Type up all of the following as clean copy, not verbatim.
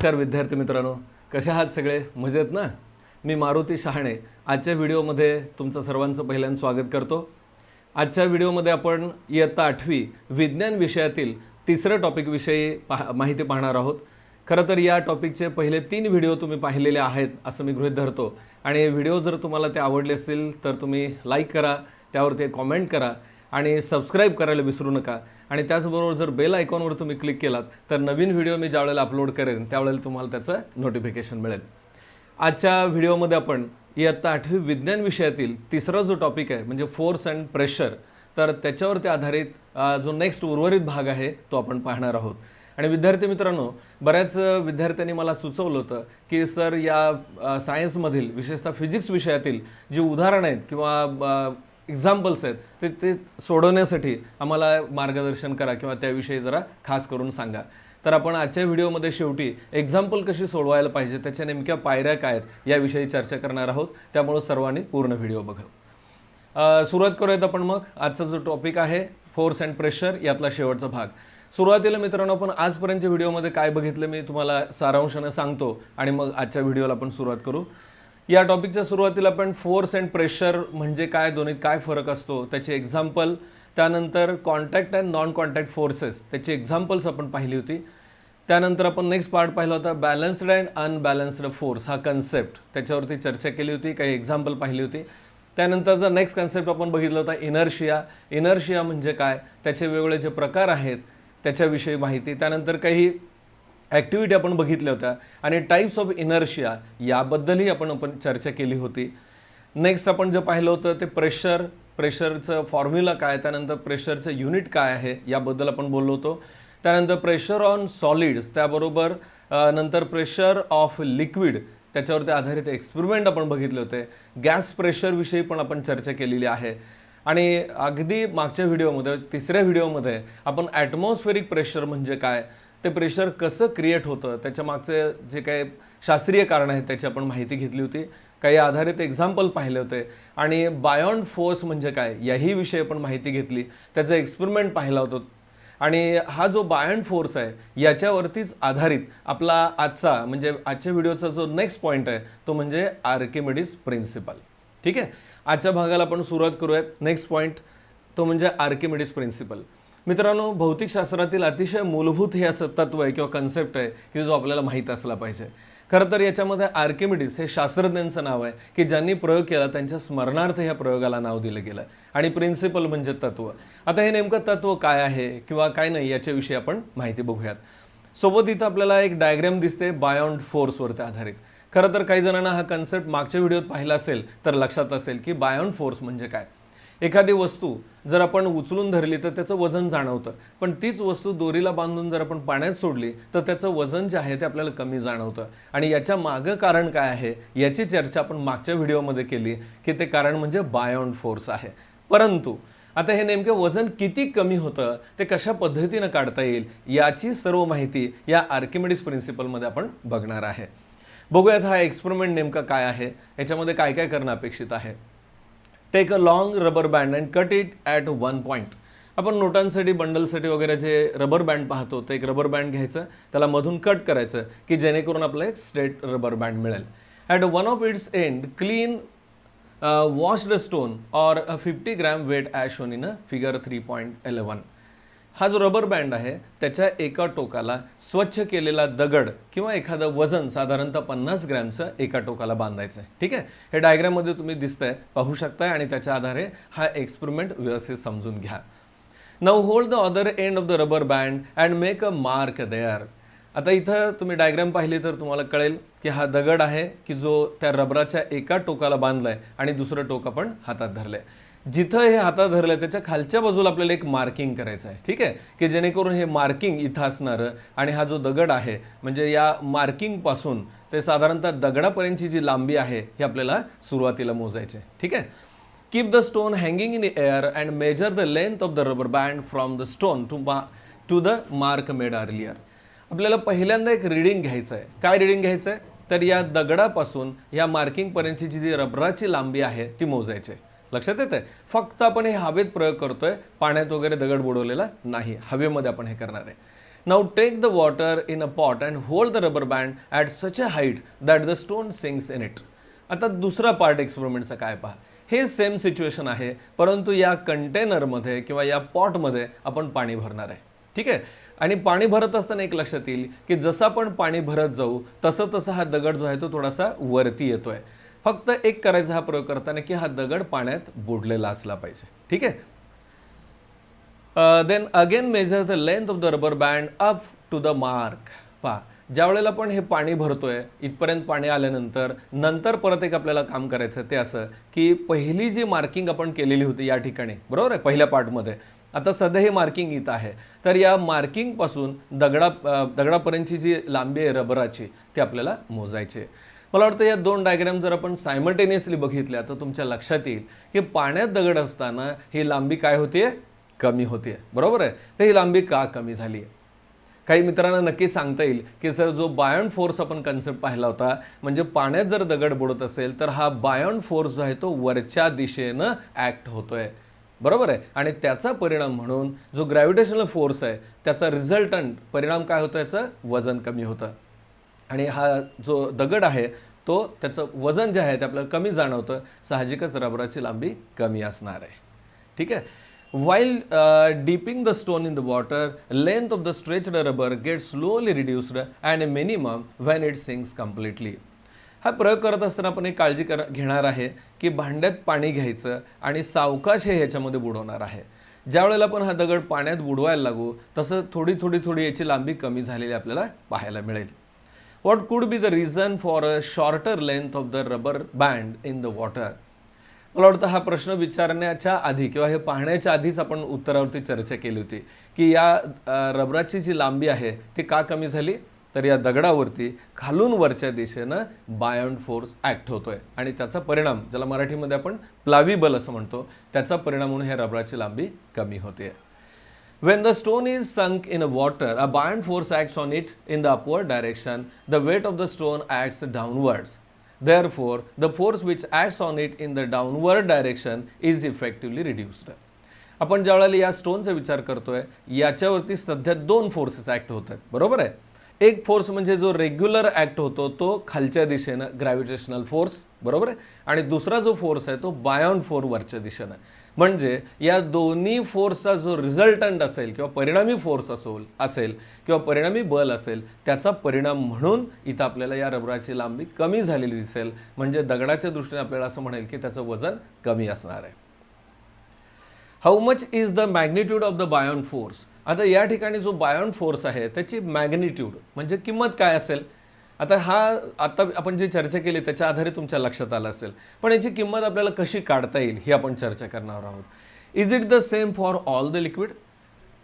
नमस्कार विद्यार्थी मित्रांनो, कसे आहात सगळे? मजेत ना? मी मारुती शहाणे आजच्या व्हिडिओमध्ये तुमचं सर्वांचं पहिल्यांदा स्वागत करतो। आजच्या व्हिडिओमध्ये आपण इयत्ता 8वी विज्ञान विषयातील तिसऱ्या टॉपिकविषयी माहिती पाहणार आहोत। खरं तर या टॉपिकचे पहिले 3 व्हिडिओ तुम्ही पाहिलेले आहेत असं मी गृहीत धरतो आणि व्हिडिओ जर तुम्हाला ते आवडले असतील तर तुम्ही लाईक करा, त्यावरती कमेंट करा आणि सबस्क्राइब करायला विसरू नका। आणि त्याचबरोबर जर बेल आयकॉनवर तुम्ही क्लिक केलात तर नवीन व्हिडिओ मी ज्यावेळेला अपलोड करेन त्यावेळेला तुम्हाला त्याचं नोटिफिकेशन मिळेल। आजच्या व्हिडिओमध्ये आपण इयत्ता 8वी विज्ञान विषयातील तिसरा जो टॉपिक आहे म्हणजे फोर्स अँड प्रेशर, तर त्याच्यावरती आधारित जो नेक्स्ट उर्वरित भाग आहे तो आपण पाहणार आहोत। आणि विद्यार्थी मित्रांनो, बऱ्याच विद्यार्थ्यांनी मला सुचवलं होतं की सर या सायन्समधील विशेषतः फिजिक्स विषयातील जी उदाहरणं आहेत किंवा एक्झाम्पल्स आहेत ते सोडवण्यासाठी आम्हाला मार्गदर्शन करा किंवा त्याविषयी जरा खास करून सांगा। तर आपण आजच्या व्हिडिओमध्ये शेवटी एक्झाम्पल कशी सोडवायला पाहिजे, त्याच्या नेमक्या पायऱ्या काय आहेत याविषयी चर्चा करणार आहोत, त्यामुळे सर्वांनी पूर्ण व्हिडिओ बघा। सुरुवात करूयात आपण मग आजचा जो टॉपिक आहे फोर्स अँड प्रेशर यातला शेवटचा भाग। सुरुवातीला मित्रांनो आपण आजपर्यंतच्या व्हिडिओमध्ये काय बघितलं मी तुम्हाला सारांशाने सांगतो आणि मग आजच्या व्हिडिओला आपण सुरुवात करू। या टॉपिकच्या सुरुवातीला आपण फोर्स अँड प्रेशर म्हणजे काय, दोन्हीत काय फरक असतो त्याचे एक्झाम्पल, त्यानंतर contact and non contact forces त्याची एक्झाम्पल्स आपण पाहिली होती। त्यानंतर आपण नेक्स्ट पार्ट पाहिला होता बॅलन्स्ड अँड अनबॅलन्स्ड फोर्स हा कन्सेप्ट, त्याच्यावरती चर्चा केली होती, काही एक्झाम्पल पाहिली होती। त्यानंतरचा नेक्स्ट कन्सेप्ट आपण बघितला होता इनर्शिया। इनर्शिया म्हणजे काय, त्याचे वेगवेगळे जे प्रकार आहेत त्याच्याविषयी माहिती, त्यानंतर काही ॲक्टिव्हिटी आपण बघितल्या होत्या आणि टाइप्स ऑफ इनर्शिया याबद्दलही आपण चर्चा केली होती। नेक्स्ट आपण जे पाहिलं होतं ते प्रेशरचं फॉर्म्युला काय, त्यानंतर प्रेशरचं युनिट काय आहे याबद्दल आपण बोललो होतो। त्यानंतर प्रेशर ऑन सॉलिड्स, त्याबरोबर नंतर प्रेशर ऑफ लिक्विड त्याच्यावरती आधारित एक्सपेरिमेंट आपण बघितले होते। गॅस प्रेशरविषयी पण आपण चर्चा केलेली आहे आणि अगदी मागच्या व्हिडिओमध्ये तिसऱ्या व्हिडिओमध्ये आपण ॲटमॉस्फेरिक प्रेशर म्हणजे काय, ते प्रेशर कसं क्रिएट होतं त्याच्या मागचे जे काही शास्त्रीय कारण आहेत त्याची आपण माहिती घेतली होती, काही आधारित एक्झाम्पल पाहिले होते आणि बायॉन्ड फोर्स म्हणजे काय याही विषयी आपण माहिती घेतली, त्याचं एक्सपेरिमेंट पाहिला होता। आणि हा जो बायॉन्ड फोर्स आहे याच्यावरतीच आधारित आपला आजचा म्हणजे आजच्या व्हिडिओचा जो नेक्स्ट पॉईंट आहे तो म्हणजे आर्किमिडीज प्रिन्सिपल। ठीक आहे, आजच्या भागाला आपण सुरुवात करूयात। नेक्स्ट पॉईंट तो म्हणजे आर्किमिडीज प्रिन्सिपल। मित्रांनो, भौतिकशास्त्रातील अतिशय मूलभूत हे असं तत्व आहे किंवा कन्सेप्ट आहे की जो आपल्याला माहीत असला पाहिजे। खरं तर याच्यामध्ये आर्किमिडीज हे शास्त्रज्ञांचं नाव आहे की ज्यांनी प्रयोग केला त्यांच्या स्मरणार्थ ह्या प्रयोगाला नाव दिलं गेलं आणि प्रिन्सिपल म्हणजे तत्व। आता हे नेमकं तत्व काय आहे किंवा काय नाही याच्याविषयी आपण माहिती बघूयात। सोबत इथं आपल्याला एक डायग्राम दिसते बायॉन्ड फोर्सवरती आधारित। खरं तर काही जणांना हा कन्सेप्ट मागच्या व्हिडिओत पाहिला असेल तर लक्षात असेल की बायॉन्ड फोर्स म्हणजे काय। एखादी वस्तू जर आपण उचलून धरली तर त्याचं वजन जाणवतं, पण तीच वस्तू दोरीला बांधून जर आपण पाण्यात सोडली तर त्याचं वजन जे आहे ते आपल्याला कमी जाणवतं आणि याच्या मागं कारण काय आहे याची चर्चा आपण मागच्या व्हिडिओमध्ये केली की ते कारण म्हणजे बायॉन्ड फोर्स आहे। परंतु आता हे नेमके वजन किती कमी होतं ते कशा पद्धतीनं काढता येईल याची सर्व माहिती या आर्किमिडीज प्रिन्सिपलमध्ये आपण बघणार आहे। बघूयात हा एक्सपेरिमेंट नेमका काय आहे, याच्यामध्ये काय काय करणं अपेक्षित आहे। Take a long rubber band and cut it at one point. आपण नोटांसाठी बंडलसाठी वगैरे जे रबर बँड पाहतो ते एक रबर बँड घ्यायचं, त्याला मधून कट करायचं की जेणेकरून आपल्याला एक स्ट्रेट रबर बँड मिळेल। At one of its end clean washed stone और 50 gram weight as shown in figure 3.11। हा जो रबर बँड आहे त्याच्या एका टोकाला स्वच्छ केलेला दगड किंवा एखादं वजन साधारणतः 50 ग्रॅमचं एका टोकाला बांधायचं आहे। ठीक आहे, हे डायग्राममध्ये तुम्ही दिसतंय पाहू शकताय आणि त्याच्या आधारे हा एक्सपेरिमेंट व्यवस्थित समजून घ्या। Now hold the other end of the rubber band and make a mark there. आता इथं तुम्ही डायग्राम पाहिली तर तुम्हाला कळेल की हा दगड आहे की जो त्या रबराच्या एका टोकाला बांधलाय आणि दुसरं टोक आपण हातात धरलंय। जिथं हे हातात धरलंय त्याच्या खालच्या बाजूला आपल्याला एक मार्किंग करायचं आहे। ठीक आहे, की जेणेकरून हे मार्किंग इथं असणारं आणि हा जो दगड आहे म्हणजे या मार्किंगपासून ते साधारणतः दगडापर्यंतची जी लांबी आहे ही आपल्याला सुरुवातीला मोजायची आहे। ठीक आहे, keep the stone hanging in air and measure the length of the rubber band from the stone to the mark made earlier. आपल्याला पहिल्यांदा एक रीडिंग घ्यायचं आहे। काय रीडिंग घ्यायचं आहे तर या दगडापासून या मार्किंगपर्यंतची जी रबराची लांबी आहे ती मोजायची आहे। लक्षात येतंय, फक्त आपण हे हवेत प्रयोग करतोय, पाण्यात वगैरे दगड बुडवलेला नाही, हवेमध्ये आपण हे करणार आहे। Now take the water in a pot and hold the rubber band at such a height that the stone sinks in it. आता दुसरा पार्ट एक्सपेरिमेंटचा काय पहा. हे सेम सिच्युएशन आहे, परंतु या कंटेनरमध्ये किंवा या पॉटमध्ये आपण पाणी भरणार आहे. ठीक आहे. आणि पाणी भरत असताना एक लक्षात येईल की जसं आपण पाणी भरत जाऊ तसं तसं हा दगड जो आहे तो थोडासा वरती येतोय. फक्त एक करायचा हा प्रयोग करताना की हा दगड पाण्यात बुडलेला असला पाहिजे. ठीक आहे. Then again measure the length of the rubber band up to the mark. पहा, ज्या वेळेला आपण हे पाणी भरतोय इथपर्यंत पाणी आल्यानंतर नंतर परत एक आपल्याला काम करायचं ते असं की पहिली जी मार्किंग आपण केलेली होती या ठिकाणी, बरोबर आहे, पहिल्या पार्टमध्ये, आता सध्या हे मार्किंग इथं आहे, तर या मार्किंगपासून दगडापर्यंतची जी लांबी आहे रबराची ती आपल्याला मोजायची आहे. मला वाटतं या दोन डायग्राम जर आपण सायमल्टेनियसली बघितल्या तर तुमच्या लक्षात येईल की पाण्यात दगड असताना ही लांबी काय होतीये, कमी होतीये. बरोबर आहे. तर ही लांबी का कमी झाली आहे? काही मित्रांना नक्की सांगता येईल की सर जो बायोन फोर्स आपण कन्सेप्ट पाहिला होता, म्हणजे पाण्यात जर दगड बुडत असेल तर हा बायोन फोर्स जो आहे तो वरच्या दिशेनं ॲक्ट होतोय. बरोबर आहे. आणि त्याचा परिणाम म्हणून जो ग्रॅव्हिटेशनल फोर्स आहे त्याचा रिझल्टंट परिणाम काय होतं, याचं वजन कमी होतं. आणि हा जो दगड आहे तो त्याचं वजन जे आहे ते आपल्याला कमी जाणवतं. साहजिकच रबराची लांबी कमी असणार आहे. ठीक आहे. While dipping the stone in the water, length of the stretched rubber gets slowly reduced and a minimum when it sinks completely. हा प्रयोग करत असताना आपण एक काळजी घेणार आहे की भांड्यात पाणी घ्यायचं आणि सावकाश हे ह्याच्यामध्ये बुडवणार आहे. ज्या वेळेला आपण हा दगड पाण्यात बुडवायला लागू तसं थोडी थोडी थोडी याची लांबी कमी झालेली आपल्याला पाहायला मिळेल. What could be the reason for a shorter length of the rubber band in the water? मला वाटतं हा प्रश्न विचारण्याच्या आधी किंवा हे पाहण्याच्या आधीच आपण उत्तरावरती चर्चा केली होती की या रबराची जी लांबी आहे ती का कमी झाली, तर या दगडावरती खालून वरच्या दिशेनं बायोंड फोर्स ॲक्ट होतोय आणि त्याचा परिणाम, ज्याला मराठीमध्ये आपण प्लावी बल असं म्हणतो, त्याचा परिणाम म्हणून हे रबराची लांबी कमी होते. When the stone is sunk in a water, a buoyant force acts on it in the upward direction. The weight of the stone acts downwards. Therefore, the force which acts on it in the downward direction is effectively reduced. आपण ज्यावेळेला या स्टोनचा विचार करतोय याच्यावरती सध्या दोन forces act होत आहेत. बरोबर आहे. एक फोर्स म्हणजे जो रेग्युलर ॲक्ट होतो तो खालच्या दिशेनं ग्रॅव्हिटेशनल फोर्स, बरोबर आहे, आणि दुसरा जो फोर्स आहे तो बायोन फोर्स वरच्या दिशेनं. म्हणजे या दोन्ही फोर्सचा जो रिझल्टंट असेल किंवा परिणामी फोर्स असेल किंवा परिणामी बल असेल त्याचा परिणाम म्हणून इथं आपल्याला या रबराची लांबी कमी झालेली दिसेल. म्हणजे दगडाच्या दृष्टीने आपल्याला असं म्हणेल की त्याचं वजन कमी असणार आहे. How much is the magnitude of the buoyant force. आता या ठिकाणी जो बायोन फोर्स आहे त्याची मॅग्निट्यूड म्हणजे किंमत काय असेल. आता आपण जी चर्चा केली त्याच्या आधारे तुमच्या लक्षात आलं असेल, पण याची किंमत आपल्याला कशी काढता येईल ही आपण चर्चा करणार आहोत. Is it the same for all the liquid.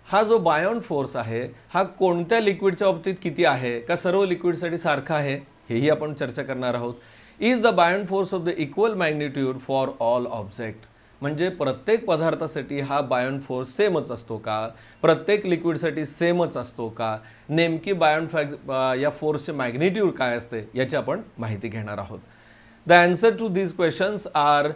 हा जो बायोन फोर्स आहे हा कोणत्या लिक्विडच्या बाबतीत किती आहे का सर्व लिक्विडसाठी सारखा आहे हेही आपण चर्चा करणार आहोत. Is the buoyant force of the equal magnitude for all object. म्हणजे प्रत्येक पदार्थासाठी हा बायोन फोर्स सेमच असतो का, प्रत्येक लिक्विडसाठी सेमच असतो का, नेमकी या फोर्सचे मॅग्निट्यूड काय असते याची आपण माहिती घेणार आहोत. The answer to these questions are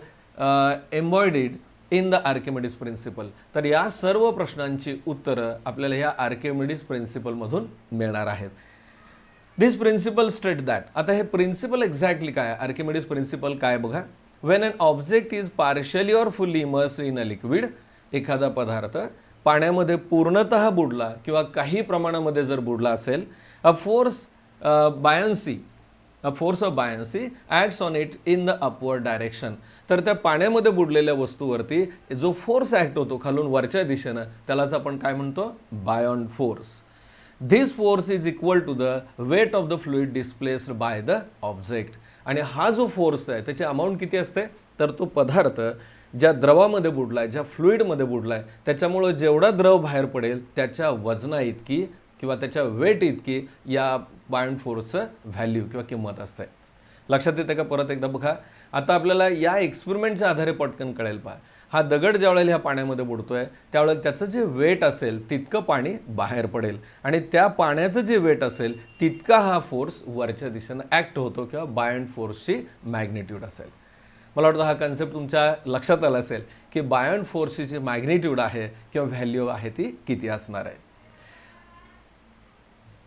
embodied in the Archimedes principle. तर या सर्व प्रश्नांची उत्तरं आपल्याला ह्या आर्किमिडीज प्रिन्सिपलमधून मिळणार आहेत. दिस प्रिन्सिपल स्टेट दॅट. आता हे प्रिन्सिपल एक्झॅक्टली काय, आर्किमिडीज प्रिन्सिपल काय बघा. When an object is partially or fully immersed in a liquid, एखादा पदार्थ पाण्यामध्ये पूर्णतः बुडला किंवा काही प्रमाणामध्ये जर बुडला असेल, a force of buoyancy acts on it in the upward direction. तर त्या पाण्यामध्ये बुडलेल्या वस्तूवरती जो फोर्स ॲक्ट होतो खालून वरच्या दिशेनं त्यालाच आपण काय म्हणतो, बायोन force. This force is equal to the weight of the fluid displaced by the object. आणि हा जो फोर्स आहे त्याची अमाऊंट किती असते, तर तो पदार्थ ज्या द्रवामध्ये बुडलाय, ज्या फ्लुइडमध्ये बुडलाय त्याच्यामुळं जेवढा द्रव बाहेर पडेल त्याच्या वजना इतकी किंवा त्याच्या वेट इतकी या बायोन फोर्सचं व्हॅल्यू किंवा किंमत असते. लक्षात येते का, परत एकदा बघा. आता आपल्याला या एक्सपेरिमेंटच्या आधारे पटकन कळेल. पहा, हा दगड ज्या वेळेला ह्या पाण्यामध्ये बुडतोय त्यावेळेला त्याचं जे वेट असेल तितकं पाणी बाहेर पडेल आणि त्या पाण्याचं जे वेट असेल तितका हा फोर्स वरच्या दिशेनं ॲक्ट होतो किंवा बायोन फोर्सची मॅग्निट्यूड असेल. मला वाटतं हा कन्सेप्ट तुमच्या लक्षात आला असेल की बायोन फोर्सची जी मॅग्निट्यूड आहे किंवा व्हॅल्यू आहे ती किती असणार आहे.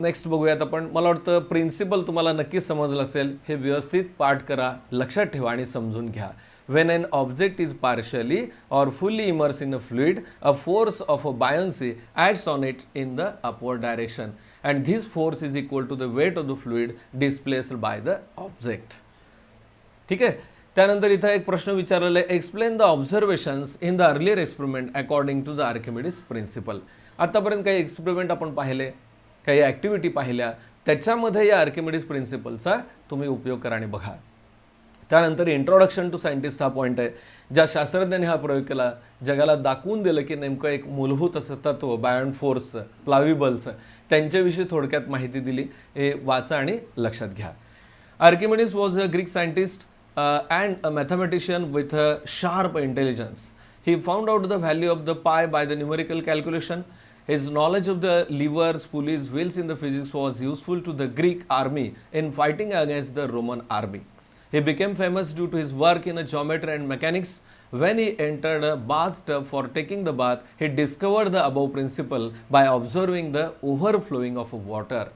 नेक्स्ट बघूयात आपण. मला वाटतं प्रिन्सिपल तुम्हाला नक्कीच समजलं असेल. हे व्यवस्थित पाठ करा, लक्षात ठेवा आणि समजून घ्या. When an object is partially or fully immersed in a fluid, a force of a buoyancy acts on it in the upward direction, and this force is equal to the weight of the fluid displaced by the object. ठीक आहे. त्यानंतर इथं एक प्रश्न विचारलेला आहे, explain the observations in the earlier experiment according to the Archimedes principle. आतापर्यंत काही एक्सपेरिमेंट आपण पाहिले, काही ॲक्टिव्हिटी पाहिल्या, त्याच्यामध्ये या आर्किमिडीज प्रिन्सिपलचा तुम्ही उपयोग करा आणि बघा. त्यानंतर इंट्रोडक्शन टू सायंटिस्ट हा पॉईंट आहे. ज्या शास्त्रज्ञांनी हा प्रयोग केला, जगाला दाखवून दिलं की नेमकं एक मूलभूत असं तत्व बायोंट फोर्सचं, प्लाविबलचं, त्यांच्याविषयी थोडक्यात माहिती दिली. हे वाचा आणि लक्षात घ्या. Archimedes was a Greek scientist and a mathematician with a sharp intelligence. He found out the value of the pi by the numerical calculation. His knowledge of the levers, pulleys, wheels in the physics was useful to the Greek army in fighting against the Roman army. He became famous due to his work in geometry and mechanics. When he entered a bathtub for taking the bath, he discovered the above principle by observing the overflowing of water.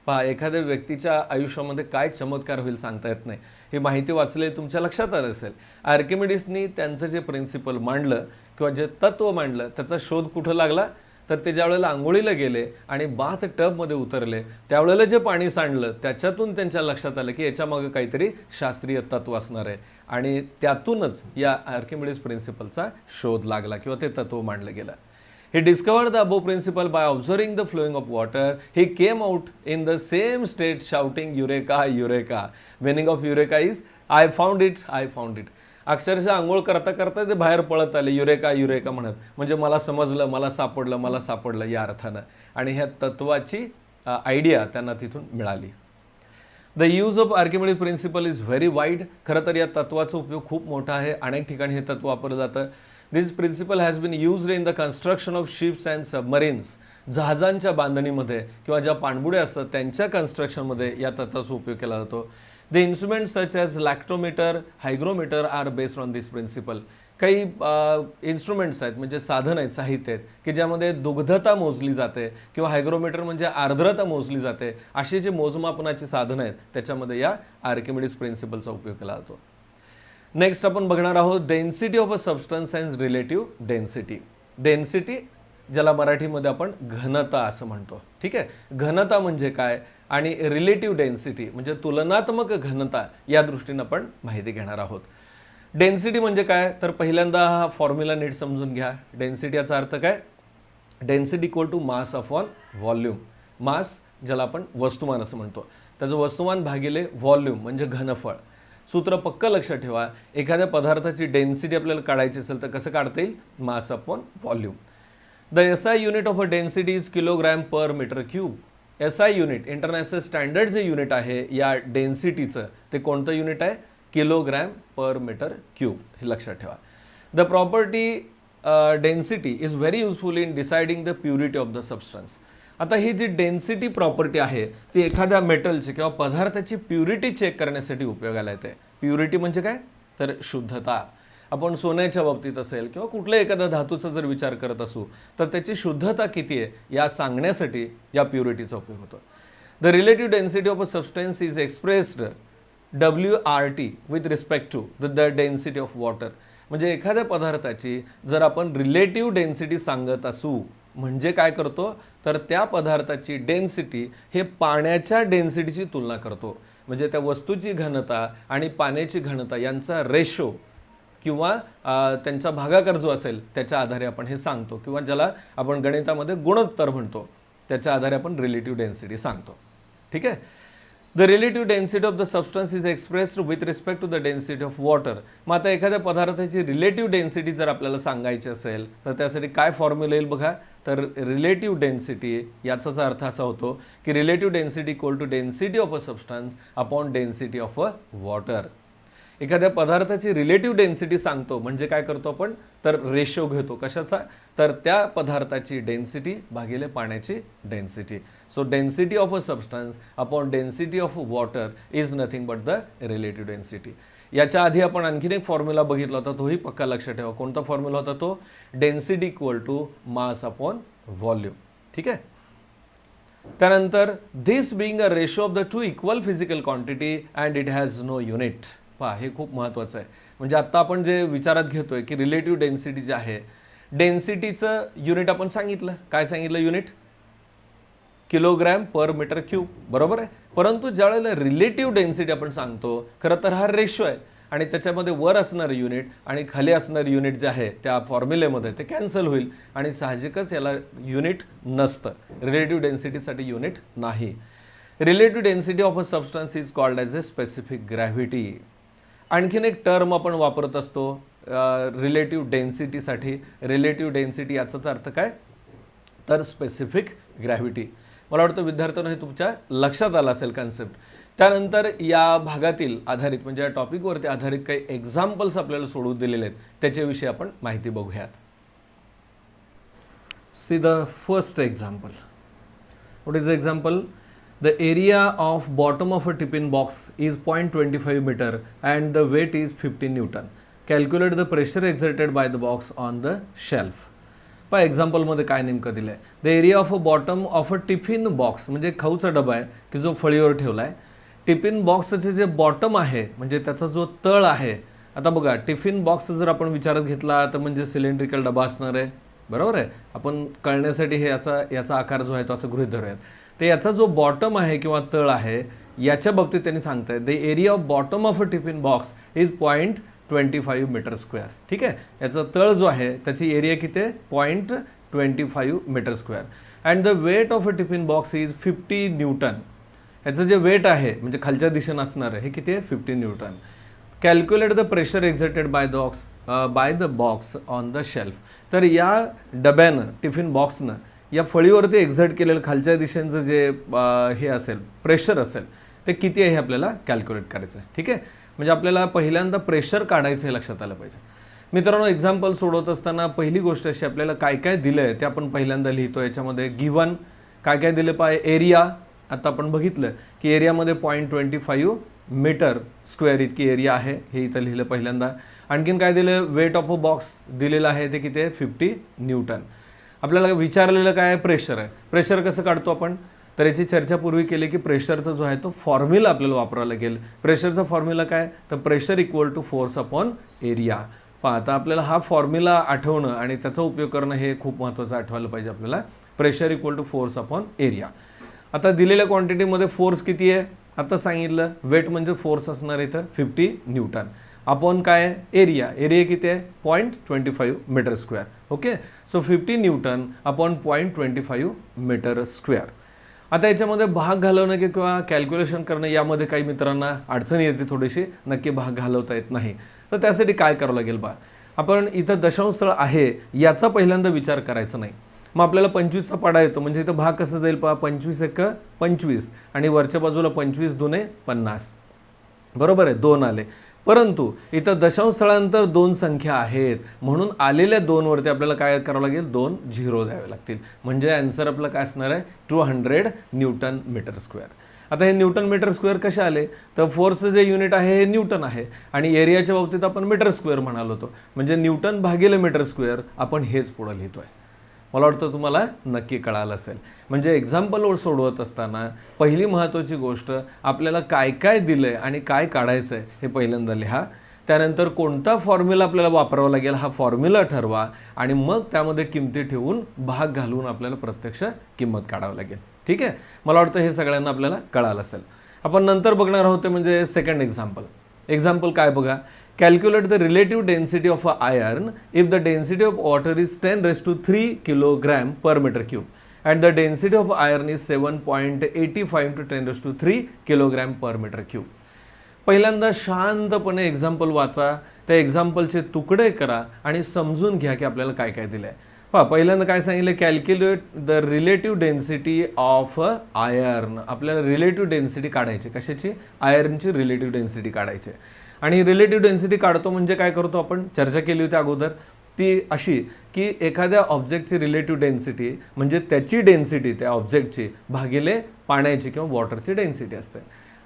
पहा, एखाद्या व्यक्तीच्या आयुष्यामध्ये काय चमत्कार होईल सांगता येत नाही. ही माहिती वाचली तुमच्या लक्षात आलं असेल. आर्किमिडीजनी त्यांचं जे प्रिन्सिपल मांडलं किंवा जे तत्व मांडलं त्याचा शोध कुठं लागला, तर ते ज्या वेळेला आंघोळीला गेले आणि बाथ टबमध्ये उतरले त्यावेळेला जे पाणी सांडलं त्याच्यातून त्यांच्या लक्षात आलं की याच्यामागे काहीतरी शास्त्रीय तत्व असणार आहे, आणि त्यातूनच या आर्किमिडीज प्रिन्सिपलचा शोध लागला किंवा ते तत्व मांडलं गेलं. He discovered the above principle by observing the flowing of water. He came out in the same state shouting Eureka, Eureka. Meaning of Eureka is I found it, I found it. अक्षरशः आंघोळ करता करता ते बाहेर पळत आले eureka eureka म्हणत, म्हणजे मला समजलं, मला सापडलं, मला सापडलं या अर्थानं. आणि ह्या तत्वाची आयडिया त्यांना तिथून मिळाली. The use of Archimedes principle is very wide. खरं तर या तत्वाचा उपयोग खूप मोठा आहे. अनेक ठिकाणी हे तत्व वापरलं जातं. This principle has been used in the construction of ships and submarines. जहाजांच्या बांधणीमध्ये किंवा ज्या पाणबुड्या असतात त्यांच्या कन्स्ट्रक्शनमध्ये या तत्वाचा उपयोग केला जातो. The instruments such as lactometer, hygrometer are based on this principle. काही इन्स्ट्रुमेंट्स आहेत म्हणजे साधन आहेत, साहित्य आहेत की ज्यामध्ये दुग्धता मोजली जाते, किंवा हायग्रोमीटर म्हणजे आर्द्रता मोजली जाते. अशी जे मोजमापनाची साधनं आहेत त्याच्यामध्ये या आर्किमिडीज प्रिन्सिपलचा उपयोग केला जातो. नेक्स्ट आपण बघणार आहोत density of a substance and relative density. Density ज्याला मराठीमध्ये आपण घनता असं म्हणतो. ठीक आहे, घनता म्हणजे काय आणि रिलेटिव्ह डेन्सिटी म्हणजे तुलनात्मक घनता या दृष्टीनं आपण माहिती घेणार आहोत. डेन्सिटी म्हणजे काय, तर पहिल्यांदा हा फॉर्म्युला नीट समजून घ्या. डेन्सिटी याचा अर्थ काय, density equal to mass upon volume. Mass ज्याला आपण वस्तुमान असं म्हणतो, त्याचं वस्तुमान भागिले व्हॉल्यूम म्हणजे घनफळ. सूत्र पक्क लक्षात ठेवा. एखाद्या पदार्थाची डेन्सिटी आपल्याला काढायची असेल तर कसं काढता येईल, mass upon volume. The SI unit of a density is kilogram per metre cube. SI unit international standard जे युनिट आहे या डेन्सिटीचं ते कोणतं युनिट आहे, किलोग्रॅम पर मीटर क्यूब. हे लक्षात ठेवा. The property density is very useful in deciding the purity of the substance. आता ही जी डेन्सिटी प्रॉपर्टी आहे ती एखाद्या मेटलची किंवा पदार्थाची प्युरिटी चेक करण्यासाठी उपयोगाला येते. प्युरिटी म्हणजे काय, तर शुद्धता. आपण सोन्याच्या बाबतीत असेल किंवा कुठल्या एखाद्या धातूचा जर विचार करत असू तर त्याची शुद्धता किती आहे या सांगण्यासाठी या प्युरिटीचा उपयोग होतो. The relative density of a substance is expressed WRT with respect to the density of water. म्हणजे एखाद्या पदार्थाची जर आपण रिलेटिव्ह डेन्सिटी सांगत असू म्हणजे काय करतो, तर त्या पदार्थाची डेन्सिटी हे पाण्याच्या डेन्सिटीची तुलना करतो. म्हणजे त्या वस्तूची घनता आणि पाण्याची घनता यांचा रेशो किंवा त्यांचा भागाकार जो असेल त्याच्या आधारे आपण हे सांगतो, किंवा ज्याला आपण गणितामध्ये गुणोत्तर म्हणतो त्याच्या आधारे आपण रिलेटिव्ह डेन्सिटी सांगतो. ठीक आहे. The relative density of the substance is expressed with respect to the density of water. मग आता एखाद्या पदार्थाची रिलेटिव्ह डेन्सिटी जर आपल्याला सांगायची असेल तर त्यासाठी काय फॉर्म्युला येईल बघा, तर रिलेटिव्ह डेन्सिटी याचाच अर्थ असा होतो की relative density equal to density of a substance upon density of a water. एखाद्या पदार्थाची रिलेटिव्ह डेन्सिटी सांगतो म्हणजे काय करतो आपण, तर रेशो घेतो कशाचा, तर त्या पदार्थाची डेन्सिटी भागिले पाण्याची density. So density of a substance upon density of water is nothing but the relative density. याच्या आधी आपण आणखीन एक फॉर्म्युला बघितला होता, तोही पक्का लक्षात ठेवा. कोणता फॉर्म्युला होता तो, density equal to mass upon volume. ठीक आहे. त्यानंतर this being a ratio of the two equal physical quantity and it has no unit. पहा हे खूप महत्त्वाचं आहे. म्हणजे आत्ता आपण जे विचारात घेतोय की रिलेटिव्ह डेन्सिटी जे आहे, डेन्सिटीचं युनिट आपण सांगितलं. काय सांगितलं unit? Kilogram per metre cube, बरोबर आहे. परंतु ज्यावेळेला रिलेटिव्ह डेन्सिटी आपण सांगतो, खरं तर हा रेशो आहे आणि त्याच्यामध्ये वर असणारं युनिट आणि खाली असणारं युनिट जे आहे त्या फॉर्म्युलेमध्ये ते कॅन्सल होईल आणि साहजिकच याला युनिट नसतं. रिलेटिव्ह डेन्सिटीसाठी युनिट नाही. Relative density of a substance is called as a specific gravity. आणखीन एक टर्म आपण वापरत असतो रिलेटिव्ह डेन्सिटीसाठी. रिलेटिव्ह डेन्सिटी याचाच अर्थ काय? तर स्पेसिफिक ग्रॅव्हिटी. मला वाटतं विद्यार्थ्यांना हे तुमच्या लक्षात आलं असेल कन्सेप्ट. त्यानंतर या भागातील आधारित म्हणजे या टॉपिकवरती आधारित काही एक्झाम्पल्स आपल्याला सोडवून दिलेले आहेत, त्याच्याविषयी आपण माहिती बघूयात. See the first example. What is the example? The area of bottom of a tiffin box is 0.25 meter and the weight is 50 Newton. Calculate the pressure exerted by the box on the shelf. पहा एक्झाम्पलमध्ये काय नेमकं दिलं आहे? The area of a bottom of a tiffin box म्हणजे खाऊचा डबा आहे की जो फळीवर ठेवला आहे. टिफिन बॉक्सचे जे बॉटम आहे म्हणजे त्याचा जो तळ आहे. आता बघा टिफिन बॉक्स जर आपण विचारात घेतला तर म्हणजे सिलेंड्रिकल डबा असणार आहे, बरोबर आहे. आपण कळण्यासाठी हे याचा आकार जो आहे तो असं गृहीत धरूयात. तर याचा जो बॉटम आहे किंवा तळ आहे याच्या बाबतीत त्यांनी सांगताय the area of bottom of a tiffin box is 0.25 metre square. ठीक आहे. याचा तळ जो आहे त्याची एरिया किती आहे? 0.25 metre square. And the weight of a tiffin box is 50 newton. याचं जे वेट आहे म्हणजे खालच्या दिशेनं असणार आहे हे किती आहे? 50 Newton. Calculate the pressure exerted by the box on the shelf. तर या डब्यानं टिफिन बॉक्सनं या फळीवरती एक्झर्ट केलेलं खालच्या दिशेचं जे हे असेल प्रेशर असेल ते किती आहे हे आपल्याला कॅल्क्युलेट करायचं आहे. ठीक आहे. म्हणजे आपल्याला पहिल्यांदा प्रेशर काढायचं हे लक्षात आलं पाहिजे. मित्रांनो एक्झाम्पल सोडवत असताना पहिली गोष्ट अशी आपल्याला काय काय दिलं आहे ते आपण पहिल्यांदा लिहितो. याच्यामध्ये गिवन काय काय दिलं पाहिजे? एरिया आता आपण बघितलं की एरियामध्ये 0.25 मीटर स्क्वेअर इतकी एरिया आहे हे इथं लिहिलं पहिल्यांदा. आणखीन काय दिलं? वेट ऑफ अ बॉक्स दिलेलं आहे ते किती आहे? 50 न्यूटन. आपल्याला विचारलेलं काय आहे? प्रेशर आहे. प्रेशर कसं काढतो आपण? तर याची चर्चा पूर्वी केली की प्रेशरचा जो आहे तो फॉर्म्युला आपल्याला वापरावा लागेल. प्रेशरचा फॉर्म्युला काय? तर pressure equal to force upon area. पहा आता आपल्याला हा फॉर्म्युला आठवणं आणि त्याचा उपयोग करणं हे खूप महत्त्वाचं आठवायला पाहिजे आपल्याला. Pressure equal to force upon area. आता दिलेल्या क्वांटिटीमध्ये फोर्स किती आहे? आता सांगितलं. वेट म्हणजे फोर्स असणार इथं 50 न्यूटन. अपॉन काय? एरिया. एरिया किती आहे? 0.25 metre square. Okay. So 50 newton upon 0.25 metre square. आता याच्यामध्ये भाग घालवणं किंवा कॅल्क्युलेशन करणं यामध्ये काही मित्रांना अडचणी येते थोडीशी. नक्की भाग घालवता येत नाही. तर त्यासाठी काय करावं लागेल बा? आपण इथं दशांश स्थळ आहे याचा पहिल्यांदा विचार करायचा नाही. मग आपल्याला 25चा पाडा येतो म्हणजे इथं भाग कसं जाईल पहा? 25 एक 25 आणि वरच्या बाजूला 25 दुने 50. बरोबर आहे. 2 आले. परंतु इथं दशांश स्थळानंतर 2 संख्या आहेत म्हणून आलेल्या 2 वरती आपल्याला काय करावं लागेल? 2 झिरो द्यावे लागतील. म्हणजे आन्सर आपलं काय असणार आहे? 200 न्यूटन मीटर स्क्वेअर. आता हे न्यूटन मीटर स्क्वेअर कसे आले? तर फोर्सचं जे युनिट आहे हे न्यूटन आहे आणि एरियाच्या बाबतीत आपण मीटर स्क्वेअर म्हणालो होतो. म्हणजे न्यूटन भागिले मीटर स्क्वेअर आपण हेच पुढं लिहितोय. मला वाटतं तुम्हाला नक्की कळालं असेल. म्हणजे एक्झाम्पलवर सोडवत असताना पहिली महत्त्वाची गोष्ट आपल्याला काय काय दिलं आहे आणि काय काढायचं आहे हे पहिल्यांदा लिहा. त्यानंतर कोणता फॉर्म्युला आपल्याला वापरावा लागेल हा फॉर्म्युला ठरवा आणि मग त्यामध्ये किमती ठेवून भाग घालून आपल्याला प्रत्यक्ष किंमत काढावी लागेल. ठीक आहे. मला वाटतं हे सगळ्यांना आपल्याला कळालं असेल. आपण नंतर बघणार आहोत म्हणजे सेकंड एक्झाम्पल. एक्झाम्पल काय बघा? Calculate the relative density of a iron if the density of water is 10⁻³ kilogram per meter cube and the density of iron is 7.85 to 10⁻³ kilogram per meter cube. पहिल्यांदा शांतपणे example वाचा, त्या एक्झाम्पलचे तुकडे करा आणि समजून घ्या की आपल्याला काय काय दिलं आहे. पहा पहिल्यांदा काय सांगितलं? Calculate the relative density of iron. आपल्याला रिलेटिव्ह डेन्सिटी काढायची. कशाची? आयर्नची रिलेटिव्ह डेन्सिटी काढायची. आणि रिलेटिव्ह डेन्सिटी काढतो म्हणजे काय करतो आपण? चर्चा केली होती अगोदर. ती अशी की एखाद्या ऑब्जेक्टची रिलेटिव्ह डेन्सिटी म्हणजे त्याची डेन्सिटी त्या ऑब्जेक्टची भागिले पाण्याची किंवा वॉटरची डेन्सिटी असते.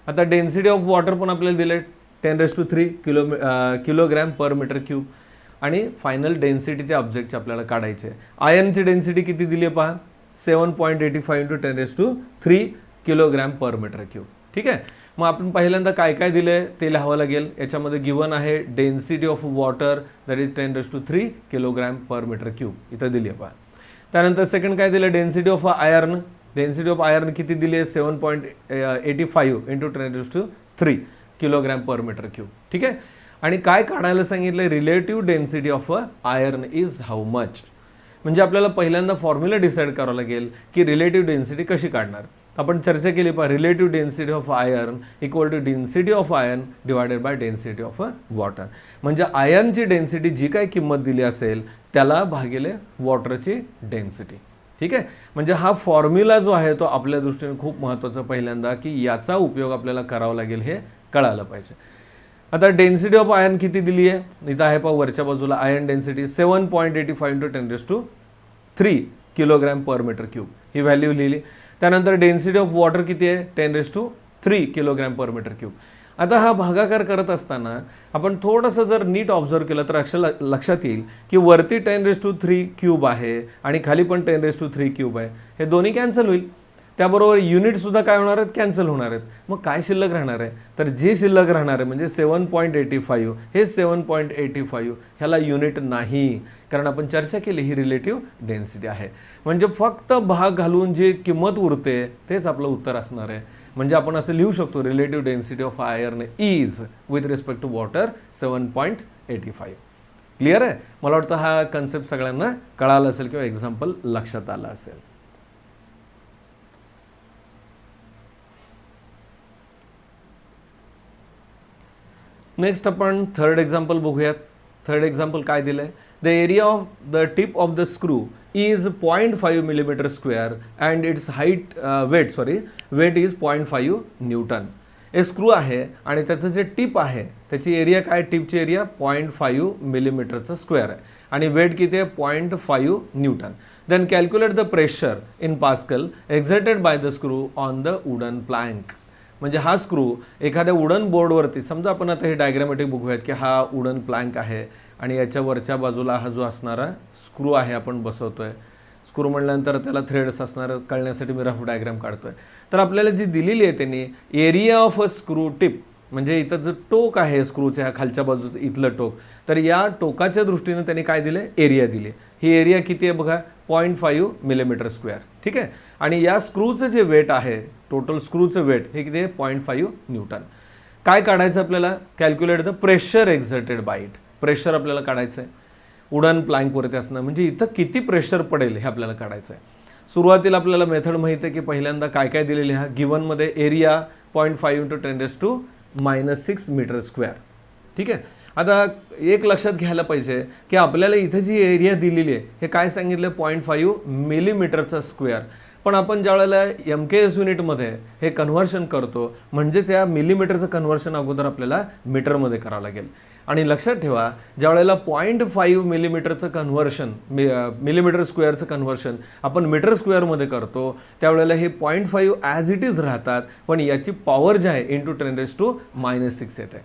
आता डेन्सिटी ऑफ वॉटर पण आपल्याला दिले 10⁻³ किलोग्रॅम पर मीटर क्यूब आणि फायनल डेन्सिटी त्या ऑब्जेक्टची आपल्याला काढायची आहे. आयर्नची डेन्सिटी किती दिली आहे पहा? 7.85 into 10⁻³ kilogram per metre cube. ठीक आहे. मग आपण पहिल्यांदा काय काय दिले ते लिहावं लागेल. याच्यामध्ये गिवन आहे density of water that is 10⁻³ kilogram per metre cube इथं दिली आहे पहा. त्यानंतर सेकंड काय दिलं density of iron. Density of iron किती दिली आहे 7.85 into 10⁻³ kilogram per metre cube. ठीक आहे. आणि काय काढायला सांगितलं relative density of iron is how much. म्हणजे आपल्याला पहिल्यांदा फॉर्म्युला डिसाईड करावं लागेल की रिलेटिव्ह डेन्सिटी कशी काढणार. आपण चर्चा केली पहा relative density of iron equal to density of iron divided by density of water. म्हणजे आयर्नची डेन्सिटी जी काही किंमत दिली असेल त्याला भागिले वॉटरची डेन्सिटी. ठीक आहे. म्हणजे हा फॉर्म्युला जो आहे तो आपल्या दृष्टीने खूप महत्त्वाचा पहिल्यांदा की याचा उपयोग आपल्याला करावा लागेल हे कळायला पाहिजे. आता डेन्सिटी ऑफ आयर्न किती दिली आहे इथं आहे पहा वरच्या बाजूला iron density 7.85 into 10⁻³ kilogram per metre cube ही व्हॅल्यू लिहिली. त्यानंतर डेन्सिटी ऑफ वॉटर किती आहे 10⁻³ किलोग्रॅम पर मीटर क्यूब. आता हा भागाकार करत असताना आपण थोडंसं जर नीट ऑब्झर्व केलं तर लक्षात येईल की वरती 10⁻³ क्यूब आहे आणि खाली पण 10⁻³ क्यूब आहे. हे दोन्ही कॅन्सल होईल. त्याबरोबर युनिटसुद्धा काय होणार आहेत कॅन्सल होणार आहेत. मग काय शिल्लक राहणार आहे तर जे शिल्लक राहणार आहे म्हणजे 7.85 हे 7.85 ह्याला युनिट नाही कारण आपण चर्चा केली ही रिलेटिव्ह डेन्सिटी आहे. म्हणजे फक्त भाग घालून जी किंमत उरते तेच आपलं उत्तर असणार आहे. म्हणजे आपण असं लिहू शकतो relative density of iron is with respect to water 7.85. Clear आहे. मला वाटतं हा कन्सेप्ट सगळ्यांना कळाला असेल किंवा एक्झाम्पल लक्षात आलं असेल. नेक्स्ट आपण थर्ड एक्झाम्पल बघूयात. थर्ड एक्झाम्पल काय दिलं आहे the area of the tip of the screw is 0.5 millimetre square and its weight is 0.5 newton. एक स्क्रू आहे आणि त्याचं जे टिप आहे त्याची एरिया काय टिपची एरिया 0.5 मिलीमीटरचं स्क्वेअर आहे आणि वेट किती आहे 0.5 newton. Then calculate the pressure in pascal exerted by the screw on the wooden plank. म्हणजे हा स्क्रू एखाद्या वुडन बोर्डवरती समजा आपण आता हे डायग्रामॅटिक बघूयात की हा वुडन प्लॅंक आहे आणि याच्या वरच्या बाजूला हा जो असणारा स्क्रू आहे आपण बसवतोय. स्क्रू म्हणल्यानंतर त्याला थ्रेड्स असणार कळण्यासाठी मी रफ डायग्राम काढतोय. तर आपल्याला जी दिलेली आहे त्यांनी area of a screw tip म्हणजे इथं जो टोक आहे स्क्रूच्या ह्या खालच्या बाजूचं इथलं टोक तर या टोकाच्या दृष्टीने त्यांनी काय दिले एरिया दिली. ही एरिया किती आहे बघा 0.5 मिलीमीटर स्क्वेअर. ठीक आहे. आणि या स्क्रूचं जे वेट आहे टोटल स्क्रूचं वेट हे किती आहे 0.5 न्यूटन. काय काढायचं आपल्याला calculate the pressure exerted by it. Pressure आपल्याला काढायचं आहे वुडन प्लॅंकवरती असणं म्हणजे इथं किती प्रेशर पडेल हे आपल्याला काढायचं आहे. सुरुवातीला आपल्याला मेथड माहिती आहे की पहिल्यांदा काय काय दिलेली हा गिवनमध्ये एरिया 0.5 इंटू 10⁻⁻6 मीटर स्क्वेअर. ठीक आहे. आता एक लक्षात घ्यायला पाहिजे की आपल्याला इथं जी एरिया दिलेली आहे हे काय सांगितलं 0.5 मिलीमीटरचा स्क्वेअर. पण आपण ज्यावेळेला MKS युनिटमध्ये हे कन्व्हर्शन करतो म्हणजेच या मिलीमीटरचं कन्व्हर्शन अगोदर आपल्याला मीटरमध्ये करावं लागेल. आणि लक्षात ठेवा ज्यावेळेला 0.5 मिलीमीटरचं कन्व्हर्शन मिलीमीटर स्क्वेअरचं कन्व्हर्शन आपण मीटर स्क्वेअरमध्ये करतो त्यावेळेला हे 0.5 ॲज इट इज राहतात पण याची पॉवर जी आहे इंटू 10⁻⁻6 येते.